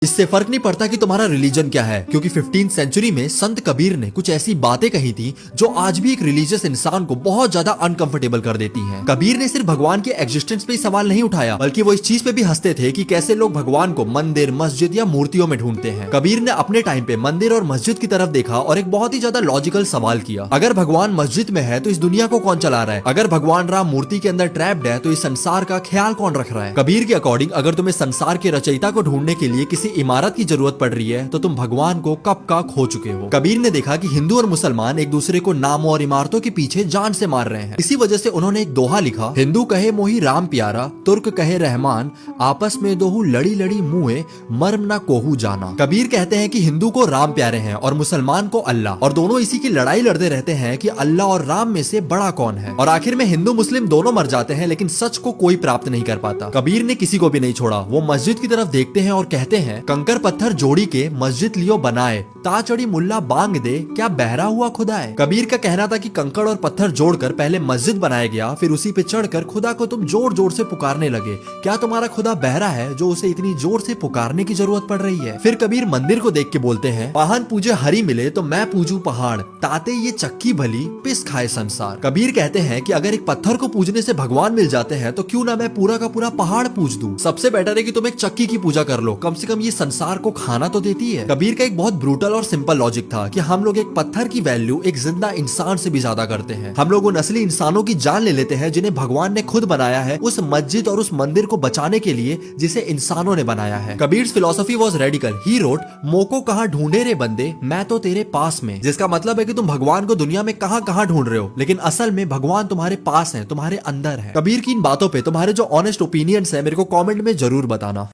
इससे फर्क नहीं पड़ता कि तुम्हारा रिलीजन क्या है, क्योंकि 15th सेंचुरी में संत कबीर ने कुछ ऐसी बातें कही थी जो आज भी एक रिलीजियस इंसान को बहुत ज्यादा अनकंफर्टेबल कर देती हैं। कबीर ने सिर्फ भगवान के एग्जिस्टेंस पे ही सवाल नहीं उठाया, बल्कि वो इस चीज पे भी हंसते थे कि कैसे लोग भगवान को मंदिर, मस्जिद या मूर्तियों में ढूंढते हैं। कबीर ने अपने टाइम पे मंदिर और मस्जिद की तरफ देखा और एक बहुत ही ज्यादा लॉजिकल सवाल किया, अगर भगवान मस्जिद में है तो इस दुनिया को कौन चला रहा है? अगर भगवान राम मूर्ति के अंदर ट्रैप्ड है तो इस संसार का ख्याल कौन रख रहा है? कबीर के अकॉर्डिंग अगर तुम्हें संसार के रचयिता को ढूंढने के लिए किसी इमारत की जरूरत पड़ रही है तो तुम भगवान को कब का खो चुके हो। कबीर ने देखा कि हिंदू और मुसलमान एक दूसरे को नामों और इमारतों के पीछे जान से मार रहे हैं। इसी वजह से उन्होंने एक दोहा लिखा, हिंदू कहे मोही राम प्यारा, तुर्क कहे रहमान, आपस में दोहू लड़ी लड़ी मुए, मर्म ना कोहू जाना। कबीर कहते हैं कि हिंदू को राम प्यारे हैं और मुसलमान को अल्लाह, और दोनों इसी की लड़ाई लड़ते रहते हैं कि अल्लाह और राम में से बड़ा कौन है। और आखिर में हिंदू मुस्लिम दोनों मर जाते हैं, लेकिन सच को कोई प्राप्त नहीं कर पाता। कबीर ने किसी को भी नहीं छोड़ा। वो मस्जिद की तरफ देखते हैं और कहते हैं, कंकर पत्थर जोड़ी के मस्जिद लियो बनाए, ता चढ़ी मुल्ला बांग दे, क्या बहरा हुआ खुदा है। कबीर का कहना था कि कंकड़ और पत्थर जोड़कर पहले मस्जिद बनाया गया, फिर उसी पे चढ़कर खुदा को तुम जोर जोर से पुकारने लगे। क्या तुम्हारा खुदा बहरा है जो उसे इतनी जोर से पुकारने की जरूरत पड़ रही है? फिर कबीर मंदिर को देख के बोलते हैं, पहाड़ पूजे हरी मिले तो मैं पूजू पहाड़, ताते ये चक्की भली पिस खाए संसार। कबीर कहते हैं कि अगर एक पत्थर को पूजने से भगवान मिल जाते हैं तो क्यों ना मैं पूरा का पूरा पहाड़ पूज दूं। सबसे बेटर है कि तुम एक चक्की की पूजा कर लो, कम से कम ये संसार को खाना तो देती है। कबीर का एक बहुत ब्रूटल और सिंपल लॉजिक था कि हम लोग एक पत्थर की वैल्यू एक जिंदा इंसान से भी ज्यादा करते हैं। हम लोग उन असली इंसानों की जान ले लेते हैं जिन्हें भगवान ने खुद बनाया है, उस मस्जिद और उस मंदिर को बचाने के लिए जिसे इंसानों ने बनाया है। Kabir's philosophy was radical. He wrote, मोको कहां ढूंढे रे बंदे, मैं तो तेरे पास में। जिसका मतलब है कि तुम भगवान को दुनिया में कहां कहां ढूंढ रहे हो, लेकिन असल में भगवान तुम्हारे पास है, तुम्हारे अंदर है। कबीर की इन बातों पे तुम्हारे जो ऑनेस्ट ओपिनियंस है मेरे को कमेंट में जरूर बताना।